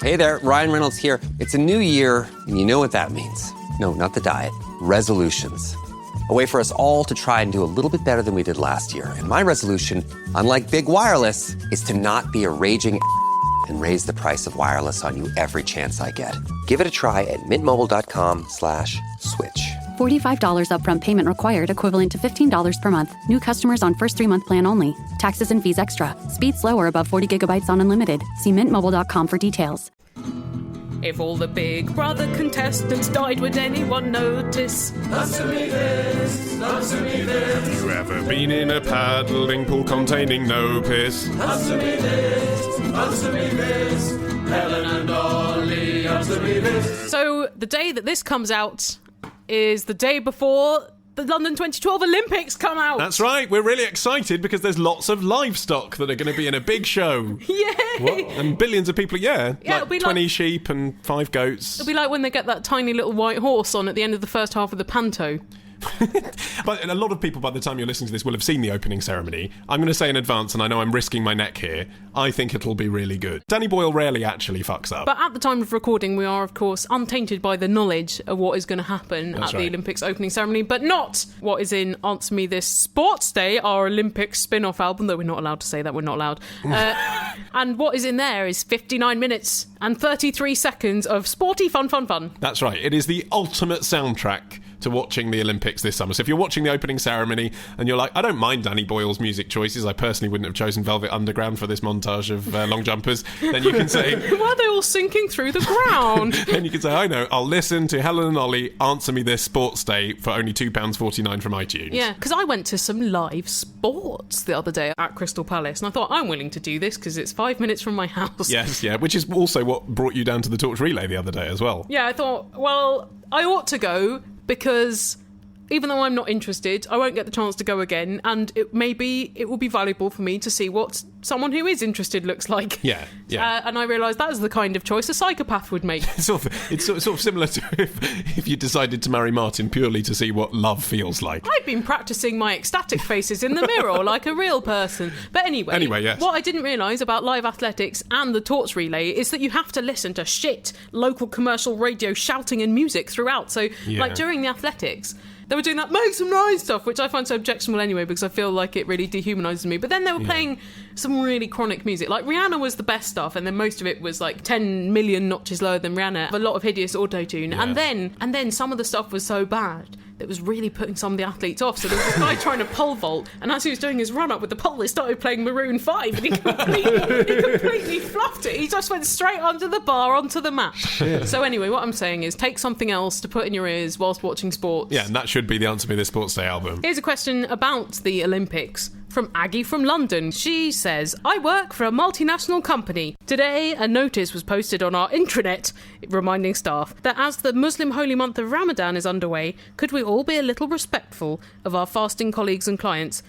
Hey there, Ryan Reynolds here. It's a new year, and you know what that means. No, not the diet. Resolutions. A way for us all to try and do a little bit better than we did last year. And my resolution, unlike big wireless, is to not be a raging and raise the price of wireless on you every chance I get. Give it a try at mintmobile.com/switch. $45 upfront payment required, equivalent to $15 per month. New customers on first 3-month plan only. Taxes and fees extra. Speed slower above 40 gigabytes on unlimited. See mintmobile.com for details. If all the Big Brother contestants died, would anyone notice? Answer me this, answer me this. Have you ever been in a paddling pool containing no piss? Answer me this, answer me this. Helen and Ollie, answer me this. So, the day that this comes out is the day before the London 2012 Olympics come out. That's right. We're really excited because there's lots of livestock that are going to be in a big show. Yay! What? And billions of people, like it'll be 20 sheep and 5 goats. It'll be like when they get that tiny little white horse on at the end of the first half of the panto. But a lot of people, by the time you're listening to this, will have seen the opening ceremony. I'm going to say in advance, and I know I'm risking my neck here, I think it'll be really good. Danny Boyle rarely actually fucks up. But at the time of recording, we are, of course, untainted by the knowledge of what is going to happen That's at right. the Olympics opening ceremony, but not what is in Answer Me This Sports Day, our Olympics spin-off album, though we're not allowed to say that, we're not allowed. And what is in there is 59 minutes and 33 seconds of sporty fun. That's right. It is the ultimate soundtrack to watching the Olympics this summer. So if you're watching the opening ceremony and you're like, I don't mind Danny Boyle's music choices, I personally wouldn't have chosen Velvet Underground for this montage of long jumpers, then you can say... Why are they all sinking through the ground? Then you can say, I know, I'll listen to Helen and Ollie Answer Me This Sports Day for only £2.49 from iTunes. Yeah, because I went to some live sports the other day at Crystal Palace, and I thought, I'm willing to do this because it's 5 minutes from my house. Yes, yeah, which is also what brought you down to the torch relay the other day as well. Yeah, I thought, well, I ought to go because even though I'm not interested, I won't get the chance to go again, and maybe it will be valuable for me to see what someone who is interested looks like. Yeah. And I realised that is the kind of choice a psychopath would make. It's sort of similar to if you decided to marry Martin purely to see what love feels like. I've been practising my ecstatic faces in the mirror like a real person. But anyway, yes. What I didn't realise about live athletics and the torch relay is that you have to listen to shit local commercial radio shouting and music throughout. So, like during the athletics, they were doing that make some noise stuff, which I find so objectionable anyway because I feel like it really dehumanises me. But then they were playing some really chronic music. Like Rihanna was the best stuff, and then most of it was like 10 million notches lower than Rihanna. A lot of hideous auto-tune. Yeah. And then some of the stuff was so bad that was really putting some of the athletes off. So there was this guy trying to pole vault, and as he was doing his run-up with the pole, it started playing Maroon 5, and he completely fluffed it. He just went straight under the bar, onto the mat. Shit. So anyway, what I'm saying is take something else to put in your ears whilst watching sports. Yeah, and that should be the Answer Me This Sports Day album. Here's a question about the Olympics from Aggie from London. She says, I work for a multinational company. Today, a notice was posted on our intranet reminding staff that as the Muslim holy month of Ramadan is underway, could we all be a little respectful of our fasting colleagues and clients?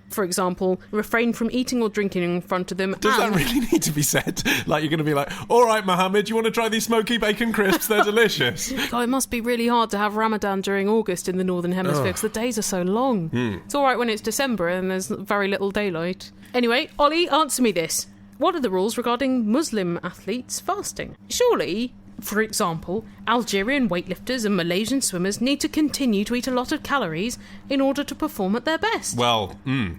For example, refrain from eating or drinking in front of them. Does that really need to be said? Like you're going to be like, all right, Mohammed, you want to try these smoky bacon crisps? They're delicious. God, it must be really hard to have Ramadan during August in the Northern Hemisphere because the days are so long. It's all right when it's December and there's very little daylight. Anyway, Ollie, answer me this. What are the rules regarding Muslim athletes fasting? Surely, for example, Algerian weightlifters and Malaysian swimmers need to continue to eat a lot of calories in order to perform at their best. Well,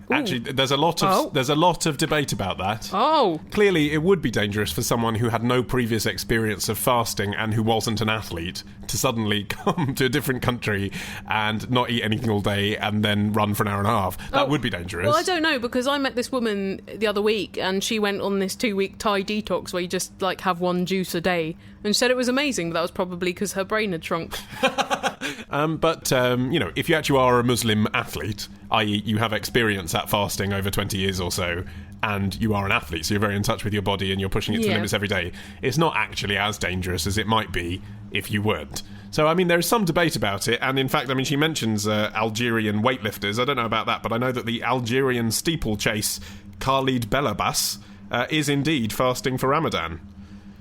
actually, there's a lot of debate about that. Oh. Clearly, it would be dangerous for someone who had no previous experience of fasting and who wasn't an athlete to suddenly come to a different country and not eat anything all day and then run for an hour and a half. That would be dangerous. Well, I don't know, because I met this woman the other week and she went on this 2-week Thai detox where you just like have one juice a day, and she said it was amazing, but that was probably because her brain had shrunk. But if you actually are a Muslim athlete, i.e. you have experience at fasting over 20 years or so, and you are an athlete, so you're very in touch with your body and you're pushing it to the limits every day, it's not actually as dangerous as it might be if you weren't. So, I mean, there is some debate about it, and in fact, I mean, she mentions Algerian weightlifters. I don't know about that, but I know that the Algerian steeplechase Khalid Belabas is indeed fasting for Ramadan.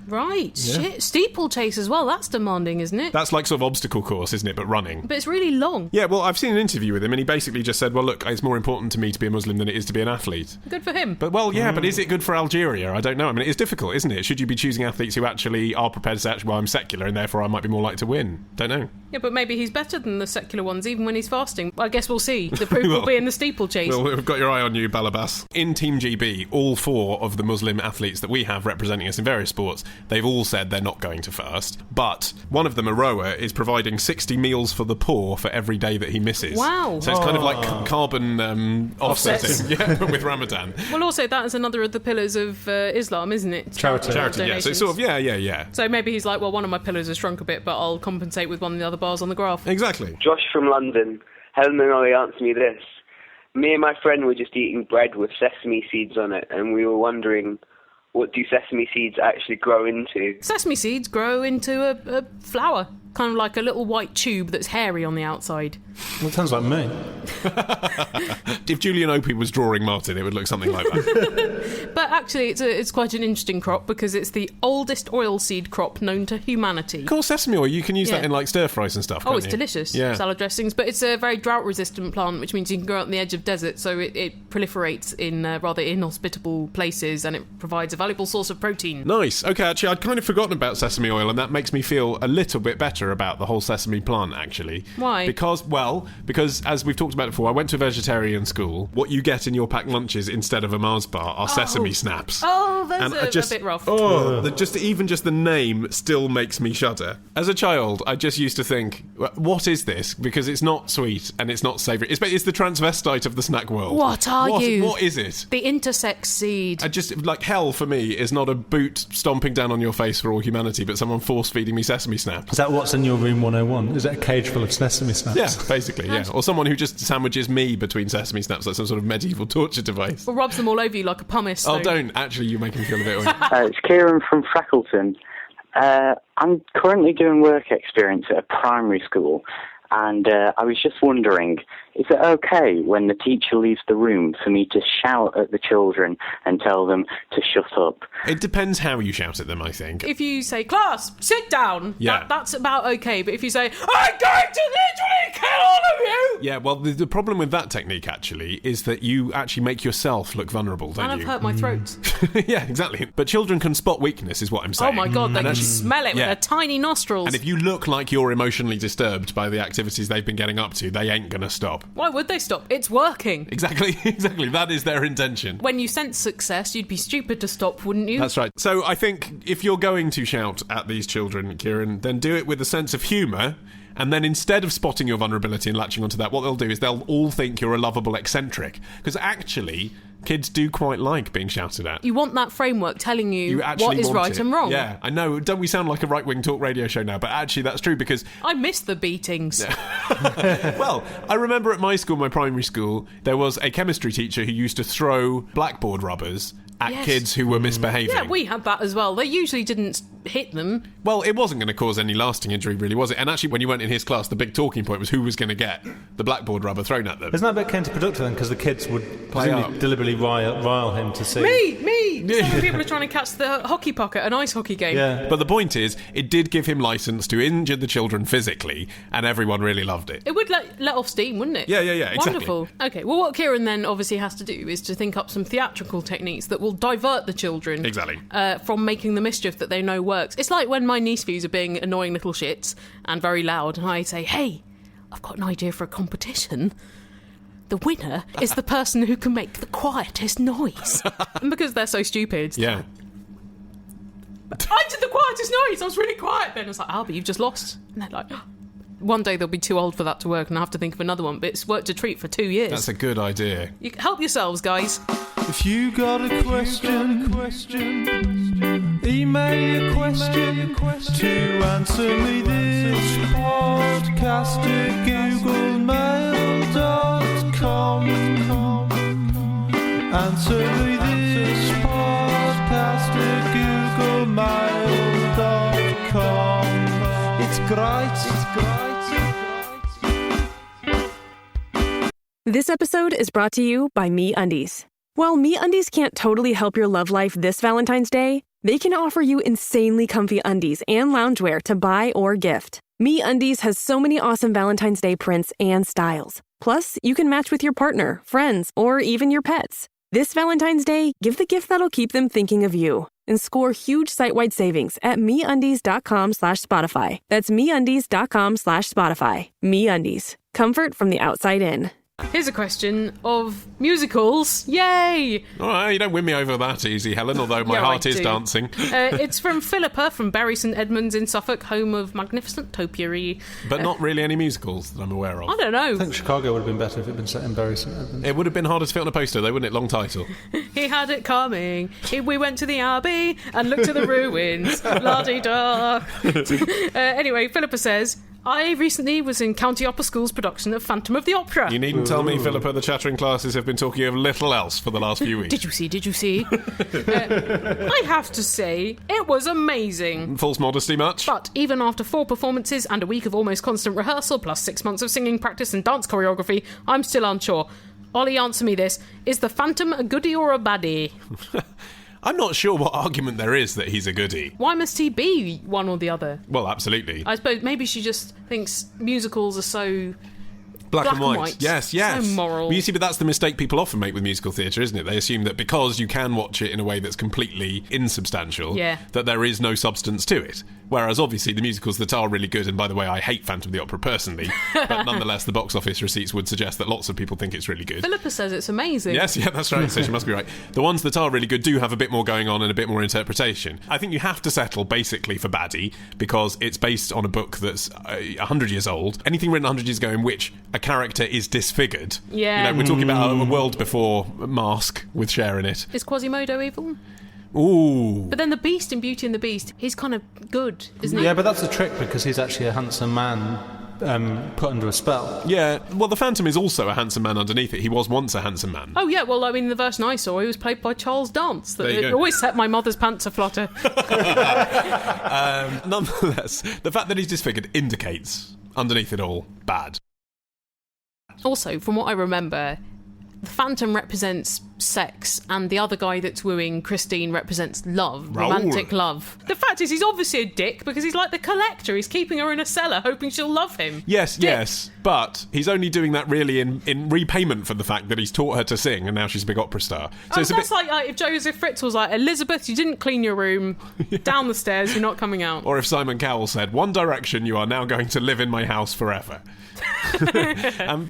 Right, shit. Steeplechase as well. That's demanding, isn't it? That's like sort of obstacle course, isn't it? But running. But it's really long. Yeah, well, I've seen an interview with him, and he basically just said, well, look, it's more important to me to be a Muslim than it is to be an athlete. Good for him. But, well, yeah, but is it good for Algeria? I don't know. I mean, it's difficult, isn't it? Should you be choosing athletes who actually are prepared to say, well, I'm secular, and therefore I might be more likely to win? Don't know. Yeah, but maybe he's better than the secular ones, even when he's fasting. I guess we'll see. The proof will be in the steeplechase. Well, we've got your eye on you, Balabas. In Team GB, all 4 of the Muslim athletes that we have representing us in various sports, they've all said they're not going to fast. But one of them, a rower, is providing 60 meals for the poor for every day that he misses. Wow. So it's kind of like carbon offsetting, but with Ramadan. Well, also, that is another of the pillars of Islam, isn't it? Charity, yeah. So it's sort of, yeah. So maybe he's like, well, one of my pillars has shrunk a bit, but I'll compensate with one of the other bars on the graph. Exactly. Josh from London. Helen and Ollie, answer me this. Me and my friend were just eating bread with sesame seeds on it, and we were wondering, what do sesame seeds actually grow into? Sesame seeds grow into a flower, kind of like a little white tube that's hairy on the outside. Well, it sounds like me. If Julian Opie was drawing Martin, it would look something like that. But actually, it's quite an interesting crop because it's the oldest oilseed crop known to humanity. Of course, sesame oil, you can use that in like stir fries and stuff. Oh, can't it's you? delicious. Yeah. Salad dressings. But it's a very drought-resistant plant, which means you can grow on the edge of desert, so it proliferates in rather inhospitable places, and it provides a valuable source of protein. Nice. Okay, actually, I'd kind of forgotten about sesame oil, and that makes me feel a little bit better about the whole sesame plant, actually. Why? Because as we've talked about before, I went to a vegetarian school. What you get in your packed lunches instead of a Mars bar are sesame snaps. Oh, that's a bit rough. Even just the name still makes me shudder. As a child, I just used to think, what is this? Because it's not sweet and it's not savoury. It's the transvestite of the snack world. What are you? What is it? The intersex seed. I just, like, hell for me is not a boot stomping down on your face for all humanity, but someone force-feeding me sesame snaps. Is that what's in your room 101? Is that a cage full of sesame snaps? Yeah, basically, yeah. Or someone who just sandwiches me between sesame snaps like some sort of medieval torture device. Or rubs them all over you like a pumice. Oh, don't. Actually, you make me feel a bit... It's Kieran from Freckleton. I'm currently doing work experience at a primary school, and I was just wondering, is it okay when the teacher leaves the room for me to shout at the children and tell them to shut up? It depends how you shout at them, I think. If you say, class, sit down, that's about okay. But if you say, I'm going to literally kill all of you! Yeah, well, the problem with that technique, actually, is that you actually make yourself look vulnerable, don't you? And I've hurt my throat. Yeah, exactly. But children can spot weakness, is what I'm saying. Oh my God, they can smell it with their tiny nostrils. And if you look like you're emotionally disturbed by the activities they've been getting up to, they ain't going to stop. Why would they stop? It's working. Exactly. That is their intention. When you sense success, you'd be stupid to stop, wouldn't you? That's right. So I think if you're going to shout at these children, Kieran, then do it with a sense of humour. And then instead of spotting your vulnerability and latching onto that, what they'll do is they'll all think you're a lovable eccentric. Because actually, kids do quite like being shouted at. You want that framework telling you what is right and wrong. Yeah, I know. Don't we sound like a right-wing talk radio show now? But actually, that's true because... I miss the beatings. Well, I remember at my school, my primary school, there was a chemistry teacher who used to throw blackboard rubbers at kids who were misbehaving. Yeah, we had that as well. They usually didn't hit them. Well, it wasn't going to cause any lasting injury, really, was it? And actually, when you went in his class, the big talking point was who was going to get the blackboard rubber thrown at them. Isn't that a bit counterproductive then? Because the kids would presumably deliberately rile him to see. Me! So many people are trying to catch the hockey puck at an ice hockey game. Yeah. But the point is, it did give him licence to injure the children physically, and everyone really loved it. It would let off steam, wouldn't it? Yeah, exactly. Wonderful. Okay, well, what Kieran then obviously has to do is to think up some theatrical techniques that will divert the children from making the mischief that they know works. It's like when my niece views are being annoying little shits and very loud, and I say, hey, I've got an idea for a competition. The winner is the person who can make the quietest noise. And because they're so stupid. Yeah. I did the quietest noise. I was really quiet then. I was like, Albie, you've just lost. And they're like, one day they'll be too old for that to work and I'll have to think of another one. But it's worked a treat for 2 years. That's a good idea. You help yourselves, guys. If you got a question, email your question to answer me this podcast at googlemail.com. Answer me this podcast at googlemail.com. It's great. This episode is brought to you by MeUndies. While MeUndies can't totally help your love life this Valentine's Day, They can offer you insanely comfy undies and loungewear to buy or gift. MeUndies has so many awesome Valentine's Day prints and styles. Plus, you can match with your partner, friends, or even your pets. This Valentine's Day, give the gift that'll keep them thinking of you and score huge site-wide savings at MeUndies.com/Spotify. That's MeUndies.com/Spotify. MeUndies. Comfort from the outside in. Here's a question of musicals. Yay! All right, you don't win me over that easy, Helen, although my heart is dancing. It's from Philippa from Bury St Edmunds in Suffolk, home of magnificent topiary. But not really any musicals that I'm aware of. I don't know. I think Chicago would have been better if it had been set in Bury St Edmunds. It would have been harder to fit on a poster, though, wouldn't it? Long title. He had it coming. We went to the Abbey and looked at the ruins. La-di-da. Anyway, Philippa says, I recently was in County Upper School's production of Phantom of the Opera. You needn't tell me, Philippa, the chattering classes have been talking of little else for the last few weeks. Did you see? I have to say, it was amazing. False modesty much? But even after 4 performances and a week of almost constant rehearsal, plus 6 months of singing practice and dance choreography, I'm still unsure. Ollie, answer me this. Is the Phantom a goodie or a baddie? I'm not sure what argument there is that he's a goodie. Why must he be one or the other? Well, absolutely. I suppose maybe she just thinks musicals are so... Black and white. Yes. So moral. Well, you see, but that's the mistake people often make with musical theatre, isn't it? They assume that because you can watch it in a way that's completely insubstantial, that there is no substance to it. Whereas, obviously, the musicals that are really good, and by the way, I hate Phantom of the Opera personally, but nonetheless, the box office receipts would suggest that lots of people think it's really good. Philippa says it's amazing. Yes, that's right, so she must be right. The ones that are really good do have a bit more going on and a bit more interpretation. I think you have to settle, basically, for baddie, because it's based on a book that's 100 years old. Anything written 100 years ago in which a character is disfigured. Yeah. We're talking about a world before Mask with Cher in it. Is Quasimodo evil? Ooh. But then the Beast in Beauty and the Beast, he's kind of good, isn't he? Yeah, but that's the trick, because he's actually a handsome man put under a spell. Yeah, well, the Phantom is also a handsome man underneath it. He was once a handsome man. Oh, yeah, well, I mean, the version I saw, he was played by Charles Dance. It always set my mother's pants a-flutter. Nonetheless, the fact that he's disfigured indicates, underneath it all, bad. Also, from what I remember, the Phantom represents sex, and the other guy that's wooing Christine represents love, romantic love. The fact is, he's obviously a dick, because he's like the collector. He's keeping her in a cellar, hoping she'll love him. Yes, but he's only doing that really in repayment for the fact that he's taught her to sing, and now she's a big opera star. So that's like if Joseph Fritz was like, Elizabeth, you didn't clean your room, down the stairs, you're not coming out. Or if Simon Cowell said, One Direction, you are now going to live in my house forever.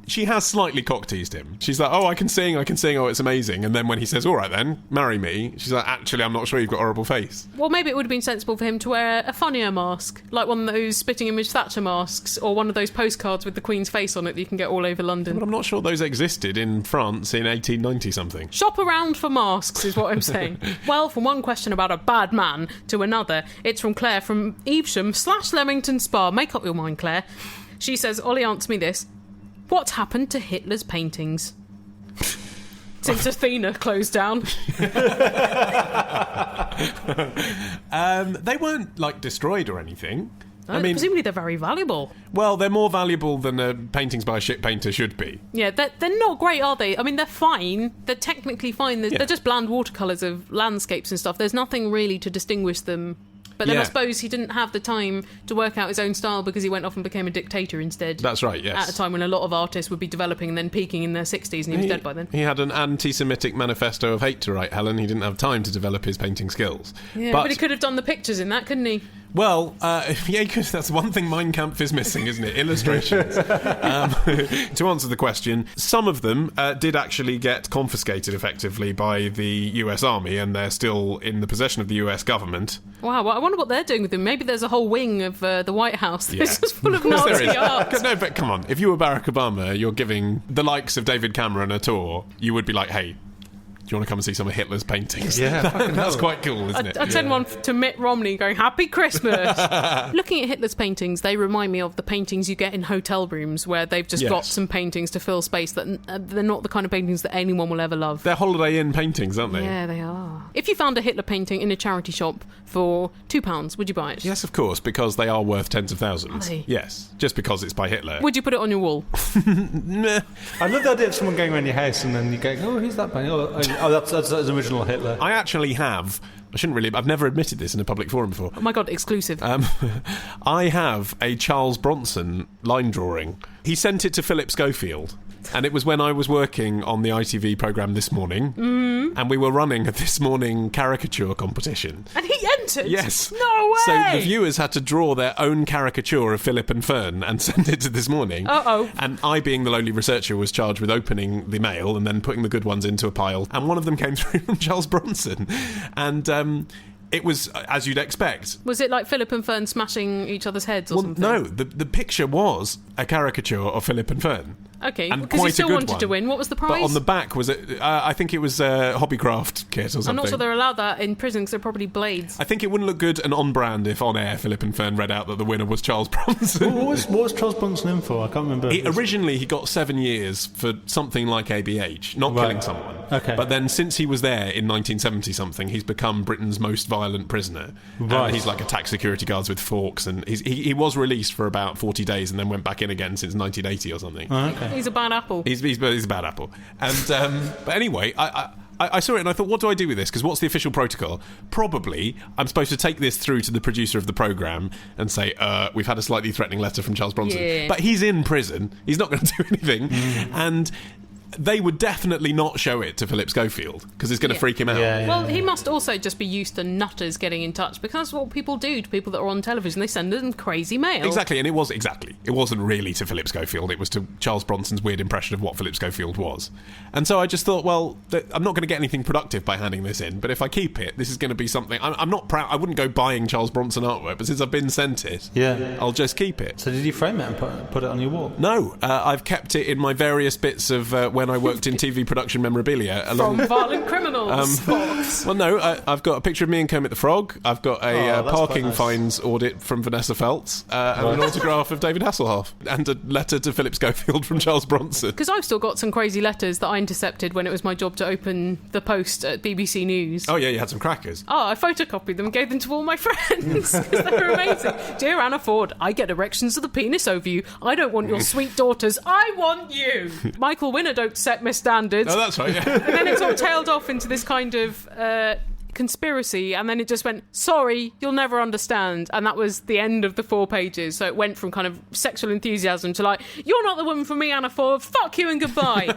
She has slightly cock-teased him. She's like, I can sing, oh, it's amazing. And then when he says, all right then, marry me, she's like, actually, I'm not sure, you've got a horrible face. Well, maybe it would have been sensible for him to wear a funnier mask, like one of those spitting image Thatcher masks, or one of those postcards with the Queen's face on it that you can get all over London. But I'm not sure those existed in France in 1890-something. Shop around for masks, is what I'm saying. Well, from one question about a bad man to another, it's from Claire from Evesham / Leamington Spa. Make up your mind, Claire. She says, Ollie, answer me this. What happened to Hitler's paintings? Since Athena closed down. They weren't, destroyed or anything. I mean, presumably they're very valuable. Well, they're more valuable than paintings by a shit painter should be. Yeah, they're not great, are they? I mean, they're fine. They're technically fine. They're just bland watercolours of landscapes and stuff. There's nothing really to distinguish them. But then I suppose he didn't have the time to work out his own style because he went off and became a dictator instead. That's right, yes. At a time when a lot of artists would be developing and then peaking in their 60s, and he was dead by then. He had an anti-Semitic manifesto of hate to write, Helen. He didn't have time to develop his painting skills. Yeah, but he could have done the pictures in that, couldn't he? Well, yeah, because that's one thing Mein Kampf is missing, isn't it? Illustrations. To answer the question, some of them did actually get confiscated effectively by the US Army, and they're still in the possession of the US government. Wow, well, I wonder what they're doing with them. Maybe there's a whole wing of the White House that's just full of Nazi art. No, but come on. If you were Barack Obama, you're giving the likes of David Cameron a tour, you would be like, hey, do you want to come and see some of Hitler's paintings? Yeah, that's quite cool, isn't it? I'd send one to Mitt Romney going, Happy Christmas! Looking at Hitler's paintings, they remind me of the paintings you get in hotel rooms where they've just got some paintings to fill space that they're not the kind of paintings that anyone will ever love. They're Holiday Inn paintings, aren't they? Yeah, they are. If you found a Hitler painting in a charity shop for £2, would you buy it? Yes, of course, because they are worth tens of thousands. Are they? Yes, just because it's by Hitler. Would you put it on your wall? Nah. I love the idea of someone going around your house and then you go, oh, who's that painting? Oh, Oh, that's original Hitler. I actually have... I've never admitted this in a public forum before. Oh my God, exclusive. I have a Charles Bronson line drawing. He sent it to Philip Schofield, and it was when I was working on the ITV programme This Morning, and we were running a This Morning caricature competition. And he entered? Yes. No way! So the viewers had to draw their own caricature of Philip and Fern and send it to This Morning. Uh-oh. And I, being the lonely researcher, was charged with opening the mail and then putting the good ones into a pile. And one of them came through from Charles Bronson. And it was, as you'd expect. Was it like Philip and Fern smashing each other's heads or something? No, the picture was a caricature of Philip and Fern. Okay, and because you still wanted to win. What was the prize? But on the back was I think it was a Hobbycraft kit or something. I'm not sure they're allowed that in prison because they're probably blades. I think it wouldn't look good and on brand if on air Philip and Fern read out that the winner was Charles Bronson. What was Charles Bronson in for? I can't remember. Originally he got 7 years for something like ABH, not killing someone. Okay. But then since he was there in 1970-something, he's become Britain's most violent prisoner. Right. He's like attacked security guards with forks, and he was released for about 40 days and then went back in again since 1980 or something. Oh, okay. He's a bad apple. He's a bad apple. And but anyway, I saw it and I thought, what do I do with this? Because what's the official protocol? Probably I'm supposed to take this through to the producer of the programme and say, we've had a slightly threatening letter from Charles Bronson. Yeah. But he's in prison. He's not going to do anything. And they would definitely not show it to Philip Schofield because it's going to freak him out. Well, he must also just be used to nutters getting in touch, because that's what people do to people that are on television. They send them crazy mail. Exactly, and it wasn't really to Philip Schofield. It was to Charles Bronson's weird impression of what Philip Schofield was. And so I just thought, well, I'm not going to get anything productive by handing this in, but if I keep it, this is going to be something... I'm not proud. I wouldn't go buying Charles Bronson artwork, but since I've been sent it, I'll just keep it. So did you frame it and put it on your wall? No, I've kept it in my various bits of when I worked in TV production memorabilia. From Violent Criminals. Well, no, I've got a picture of me and Kermit the Frog. I've got a parking fines audit from Vanessa Feltz, and an autograph of David Hasselhoff, and a letter to Philip Schofield from Charles Bronson. Because I've still got some crazy letters that I intercepted when it was my job to open the Post at BBC News. Oh yeah, you had some crackers. Oh, I photocopied them and gave them to all my friends because they were amazing. Dear Anna Ford, I get erections of the penis over you. I don't want your sweet daughters. I want you. Michael Winner don't set my standards. Oh, that's right, yeah. And then it sort of tailed off into this kind of conspiracy, and then it just went, sorry, you'll never understand. And that was the end of the 4 pages. So it went from kind of sexual enthusiasm to like, you're not the woman for me, Anna Ford. Fuck you and goodbye.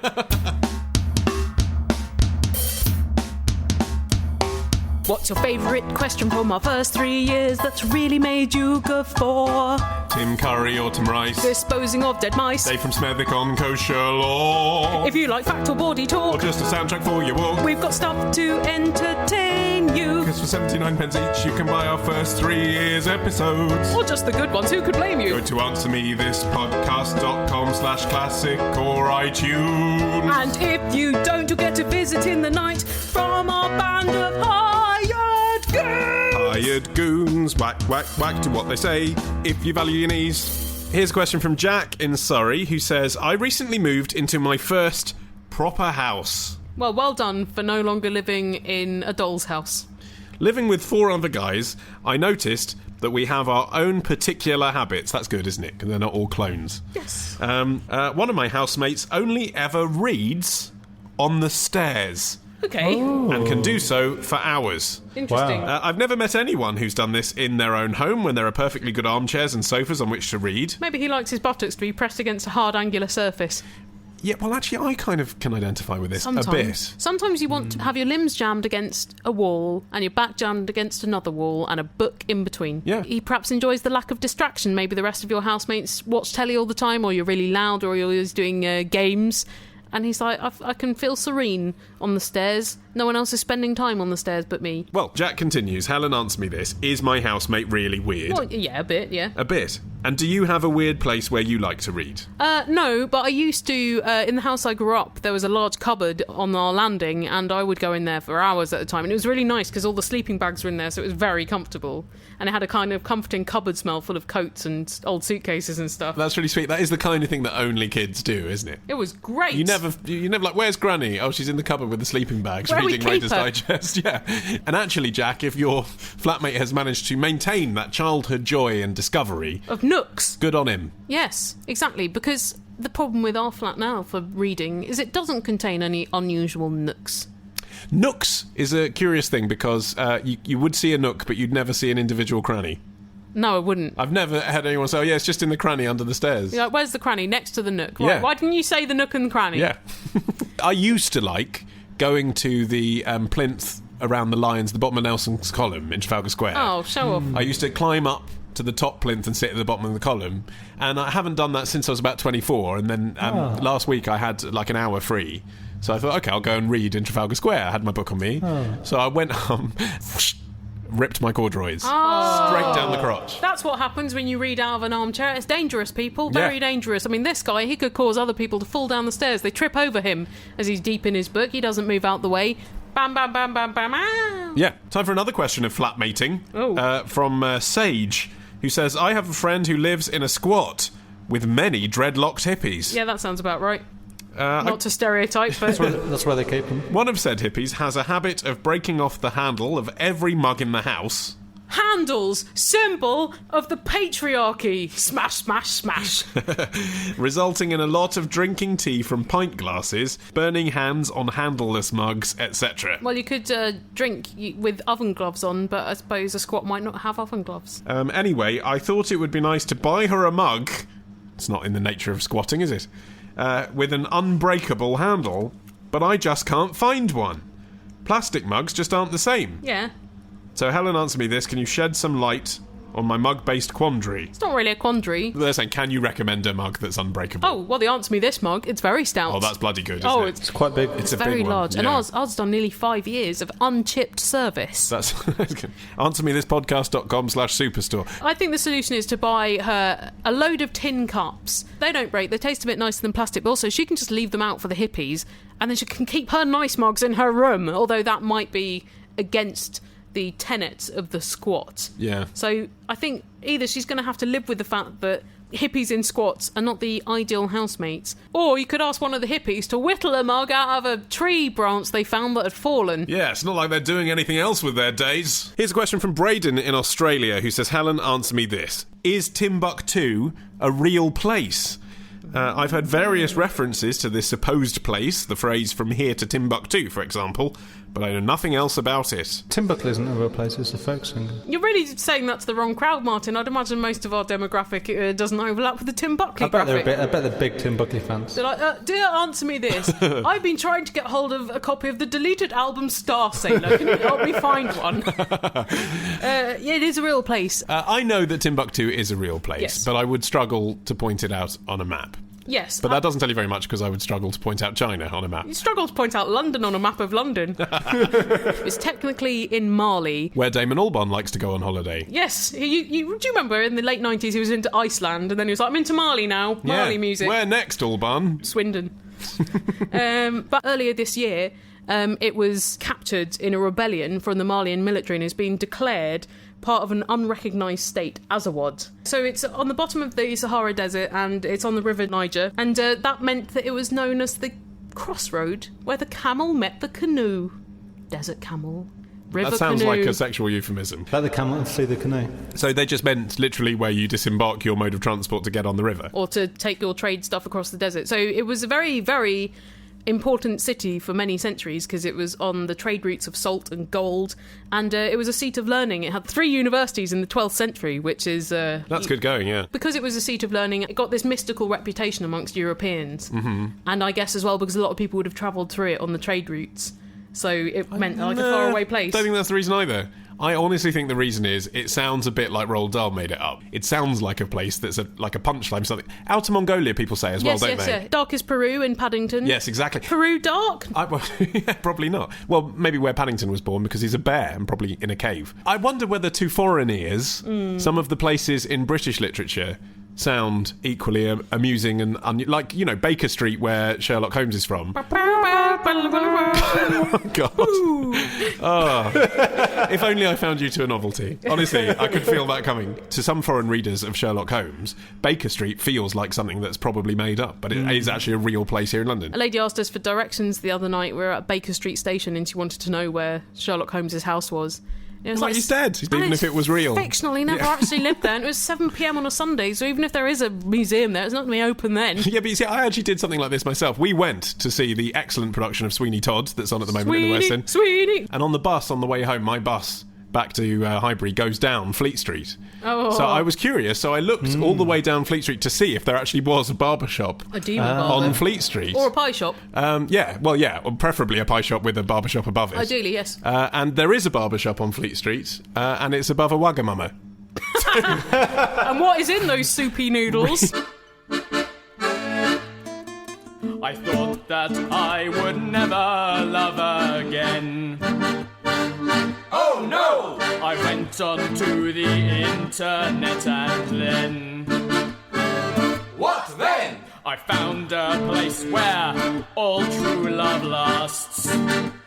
What's your favourite question from our first 3 years that's really made you guffaw? Tim Curry or Tim Rice? Disposing of dead mice. Dave from Smethwick on kosher law. If you like fact or bawdy talk, or just a soundtrack for your walk, we've got stuff to entertain you. Because for 79 pence each you can buy our first 3 years episodes. Or just the good ones, who could blame you? Go to answermethispodcast.com/classic or iTunes. And if you don't, you'll get to visit in the night from our band of hired goons. Hired goons, whack, whack, whack to what they say, if you value your knees. Here's a question from Jack in Surrey, who says, I recently moved into my first proper house. Well done for no longer living in a doll's house. Living with 4 other guys, I noticed that we have our own particular habits. That's good, isn't it? Because they're not all clones. Yes. One of my housemates only ever reads on the stairs. Okay. Ooh. And can do so for hours. Interesting. Wow. I've never met anyone who's done this in their own home when there are perfectly good armchairs and sofas on which to read. Maybe he likes his buttocks to be pressed against a hard angular surface. Yeah, well, actually, I kind of can identify with this Sometimes. a bit. Sometimes you want to have your limbs jammed against a wall and your back jammed against another wall and a book in between. Yeah. He perhaps enjoys the lack of distraction. Maybe the rest of your housemates watch telly all the time, or you're really loud, or you're always doing games. And he's like, I can feel serene on the stairs. No one else is spending time on the stairs but me. Well, Jack continues, Helen, answer me this. Is my housemate really weird? Well, yeah, a bit, yeah. A bit. And do you have a weird place where you like to read? No, but I used to, in the house I grew up, there was a large cupboard on our landing, and I would go in there for hours at a time. And it was really nice because all the sleeping bags were in there, so it was very comfortable. And it had a kind of comforting cupboard smell full of coats and old suitcases and stuff. That's really sweet. That is the kind of thing that only kids do, isn't it? It was great. You never like, where's Granny? Oh, she's in the cupboard with the sleeping bags Where reading Raiders Digest. Yeah. And actually, Jack, if your flatmate has managed to maintain that childhood joy and discovery of nooks, good on him. Yes, exactly, because the problem with our flat now for reading is it doesn't contain any unusual nooks. Nooks is a curious thing because you would see a nook, but you'd never see an individual cranny. No, I wouldn't. I've never had anyone say, oh, yeah, it's just in the cranny under the stairs. You're like, where's the cranny? Next to the nook. Right, Yeah. why didn't you say the nook and the cranny? Yeah. I used to like going to the plinth around the Lions, the bottom of Nelson's Column in Trafalgar Square. Oh, show off. I used to climb up to the top plinth and sit at the bottom of the column, and I haven't done that since I was about 24, and then last week I had like an hour free, so I thought, okay, I'll go and read in Trafalgar Square. I had my book on me, so I went home, ripped my corduroys straight down the crotch. That's what happens when you read out of an armchair. It's dangerous, people. Very dangerous. I mean, this guy, he could cause other people to fall down the stairs. They trip over him as he's deep in his book. He doesn't move out the way. Bam, bam, bam, bam, bam, bam. Yeah, time for another question of flatmating from Sage, who says, I have a friend who lives in a squat with many dreadlocked hippies. Yeah, that sounds about right. Not to stereotype, but... That's where they keep them. One of said hippies has a habit of breaking off the handle of every mug in the house. Handles, symbol of the patriarchy. Smash, smash, smash. Resulting in a lot of drinking tea from pint glasses, burning hands on handleless mugs, etc. Well, you could drink with oven gloves on, but I suppose a squat might not have oven gloves. Anyway, I thought it would be nice to buy her a mug. It's not in the nature of squatting, is it? With an unbreakable handle, but I just can't find one. Plastic mugs just aren't the same. Yeah. So Helen, answer me this. Can you shed some light on my mug-based quandary? It's not really a quandary. They're saying, can you recommend a mug that's unbreakable? Oh, well, the answer me this mug, it's very stout. Oh, that's bloody good, isn't it? It's quite big. It's a very big one. large. Yeah. And ours done nearly 5 years of unchipped service. That's answer me this podcast.com/superstore. I think the solution is to buy her a load of tin cups. They don't break. They taste a bit nicer than plastic, but also she can just leave them out for the hippies, and then she can keep her nice mugs in her room, although that might be against the tenets of the squat. Yeah. So I think either she's going to have to live with the fact that hippies in squats are not the ideal housemates, or you could ask one of the hippies to whittle a mug out of a tree branch they found that had fallen. Yeah, it's not like they're doing anything else with their days. Here's a question from Braden in Australia, who says, Helen, answer me this. Is Timbuktu a real place? I've heard various references to this supposed place, the phrase from here to Timbuktu, for example, but I know nothing else about it. Timbuktu isn't a real place, it's a folk singer. You're really saying that to the wrong crowd, Martin. I'd imagine most of our demographic doesn't overlap with the Timbuktu graphic. I bet they're big Timbuktu fans. They're like, dear, answer me this. I've been trying to get hold of a copy of the deleted album Star Sailor. Can you help me find one? It is a real place. I know that Timbuktu is a real place, Yes. but I would struggle to point it out on a map. Yes. But that doesn't tell you very much, because I would struggle to point out China on a map. You struggle to point out London on a map of London. It's technically in Mali. Where Damon Albarn likes to go on holiday. Yes. Do you remember in the late 90s he was into Iceland, and then he was like, I'm into Mali now. Mali music. Where next, Albarn? Swindon. But earlier this year, it was captured in a rebellion from the Malian military and has been declared part of an unrecognised state, Azawad. So it's on the bottom of the Sahara Desert and it's on the River Niger, and that meant that it was known as the crossroad where the camel met the canoe. Desert camel. River That sounds canoe. like a sexual euphemism. Let the camel see the canoe. So they just meant literally where you disembark your mode of transport to get on the river. Or to take your trade stuff across the desert. So it was a very, very important city for many centuries because it was on the trade routes of salt and gold, and it was a seat of learning. It had 3 universities in the 12th century, which is... That's good going, yeah. Because it was a seat of learning, it got this mystical reputation amongst Europeans. Mm-hmm. And I guess as well because a lot of people would have travelled through it on the trade routes. So it meant like a faraway place. I don't think that's the reason either. I honestly think the reason is it sounds a bit like Roald Dahl made it up. It sounds like a place that's like a punchline, something. Outer Mongolia, people say as well, don't they? Yes. Dark is Peru in Paddington. Yes, exactly. Peru dark? Yeah, probably not. Well, maybe where Paddington was born, because he's a bear and probably in a cave. I wonder whether to foreign ears, some of the places in British literature sound equally amusing and like, you know, Baker Street, where Sherlock Holmes is from. Oh, God. Oh. If only I found you to a novelty. Honestly, I could feel that coming. To some foreign readers of Sherlock Holmes, Baker Street feels like something that's probably made up, but it is actually a real place here in London. A lady asked us for directions the other night. We were at Baker Street Station and she wanted to know where Sherlock Holmes' house was. It was Well, he's dead, even if it was real. Fictional, he never actually lived there, and it was 7 p.m. on a Sunday, so even if there is a museum there, it's not going to be open then. Yeah, but you see, I actually did something like this myself. We went to see the excellent production of Sweeney Todd that's on at the moment in the West End. Sweeney! And on the bus, on the way home, my bus back to Highbury goes down Fleet Street. Oh. So I was curious, so I looked all the way down Fleet Street to see if there actually was a barber shop on Fleet Street. Or a pie shop. Or preferably a pie shop with a barber shop above it. Ideally, yes. And there is a barber shop on Fleet Street, and it's above a Wagamama. And what is in those soupy noodles? I thought that I would never love again. Oh no! I went onto the internet and then... What then? I found a place where all true love lasts.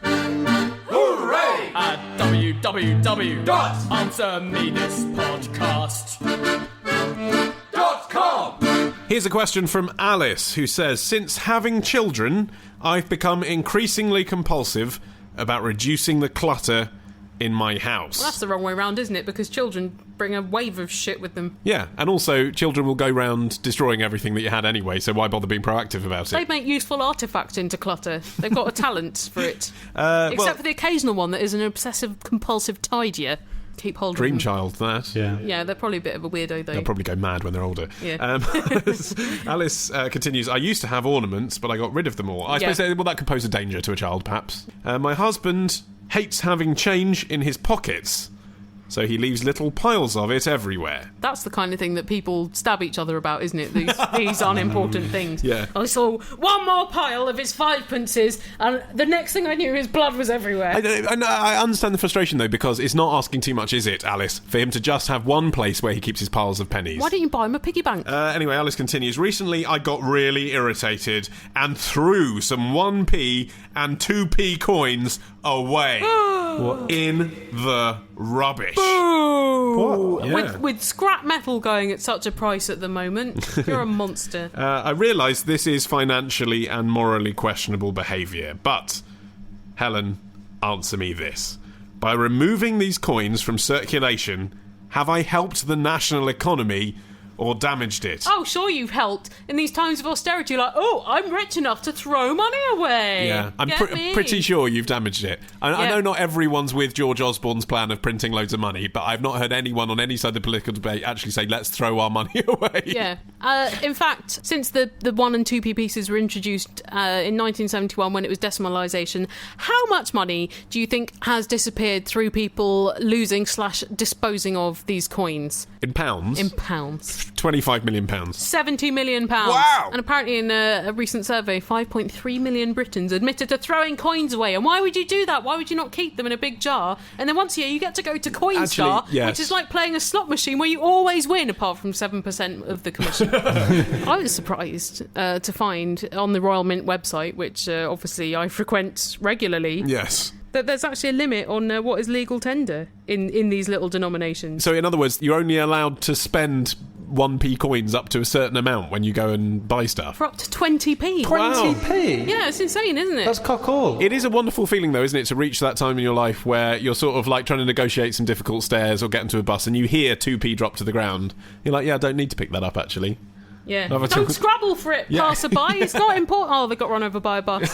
Hooray! At www.answermethispodcast.com. Here's a question from Alice, who says, since having children, I've become increasingly compulsive about reducing the clutter in my house. Well, that's the wrong way round, isn't it? Because children bring a wave of shit with them. Yeah, and also children will go round destroying everything that you had anyway, so why bother being proactive about it? They make useful artefacts into clutter. They've got a talent for it. Except for the occasional one that is an obsessive-compulsive tidier. Keep hold Dream of them. child, that. Yeah, they're probably a bit of a weirdo, though. They'll probably go mad when they're older. Yeah. Alice continues, I used to have ornaments, but I got rid of them all. I suppose that could pose a danger to a child, perhaps. My husband hates having change in his pockets, so he leaves little piles of it everywhere. That's the kind of thing that people stab each other about, isn't it? These unimportant things. Yeah. I saw one more pile of his 5pences, and the next thing I knew, his blood was everywhere. I understand the frustration, though, because it's not asking too much, is it, Alice, for him to just have one place where he keeps his piles of pennies? Why don't you buy him a piggy bank? Anyway, Alice continues, recently I got really irritated and threw some 1p and 2p coins away in the rubbish. What? Yeah. With scrap metal going at such a price at the moment, you're a monster. I realise this is financially and morally questionable behaviour, but, Helen, answer me this. By removing these coins from circulation, have I helped the national economy or damaged it? Oh, sure you've helped. In these times of austerity, you're like, oh, I'm rich enough to throw money away. Yeah, I'm pretty sure you've damaged it. I know not everyone's with George Osborne's plan of printing loads of money, but I've not heard anyone on any side of the political debate actually say, let's throw our money away. Yeah. In fact, since the 1 and 2p pieces were introduced in 1971 when it was decimalisation, how much money do you think has disappeared through people losing/disposing of these coins? In pounds? In pounds. £25 million. £70 million. Wow! And apparently in a recent survey, 5.3 million Britons admitted to throwing coins away. And why would you do that? Why would you not keep them in a big jar? And then once a year you get to go to Coinstar, yes. which is like playing a slot machine where you always win, apart from 7% of the commission. I was surprised to find on the Royal Mint website, which obviously I frequent regularly. Yes. That there's actually a limit on what is legal tender in these little denominations. So in other words, you're only allowed to spend 1p coins up to a certain amount when you go and buy stuff. For up to 20p. 20p? Yeah, it's insane, isn't it? That's cock all. It is a wonderful feeling, though, isn't it, to reach that time in your life where you're sort of like trying to negotiate some difficult stairs or get into a bus and you hear 2p drop to the ground. You're like, yeah, I don't need to pick that up, actually. Yeah. Don't scrabble for it, passerby. It's not important. Oh, they got run over by a bus.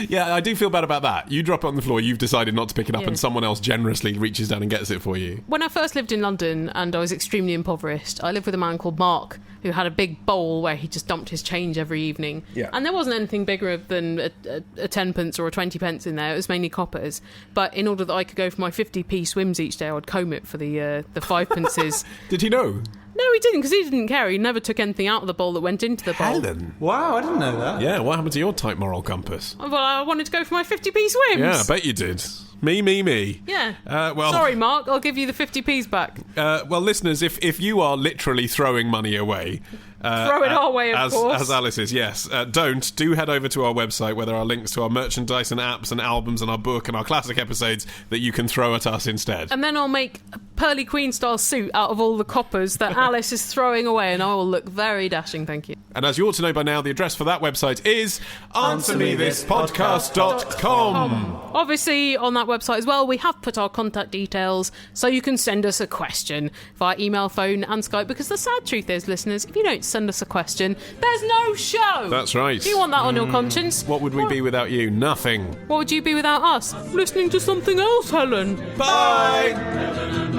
Yeah, I do feel bad about that. You drop it on the floor, you've decided not to pick it up, and someone else generously reaches down and gets it for you. When I first lived in London and I was extremely impoverished, I lived with a man called Mark who had a big bowl where he just dumped his change every evening. Yeah. And there wasn't anything bigger than a 10p or a 20p in there. It was mainly coppers. But in order that I could go for my 50p swims each day, I would comb it for the 5pences. Did he know? No, he didn't, because he didn't care. He never took anything out of the bowl that went into the bowl. Helen. Wow, I didn't know that. Yeah, what happened to your tight moral compass? Well, I wanted to go for my 50p swims. Yeah, I bet you did. Me. Yeah. Well, sorry, Mark, I'll give you the 50p's back. Well, listeners, if you are literally throwing money away, Throw it our way, of course. As Alice is, yes. Do head over to our website where there are links to our merchandise and apps and albums and our book and our classic episodes that you can throw at us instead. And then I'll make a Pearly Queen style suit out of all the coppers that Alice is throwing away, and I will look very dashing, thank you. And as you ought to know by now, the address for that website is answermethispodcast.com. Obviously, on that website as well, we have put our contact details so you can send us a question via email, phone and Skype, because the sad truth is, listeners, if you don't send us a question, there's no show. That's right. Do you want that on your conscience? What would we be without you? Nothing. What would you be without us? Listening to something else, Helen. Bye!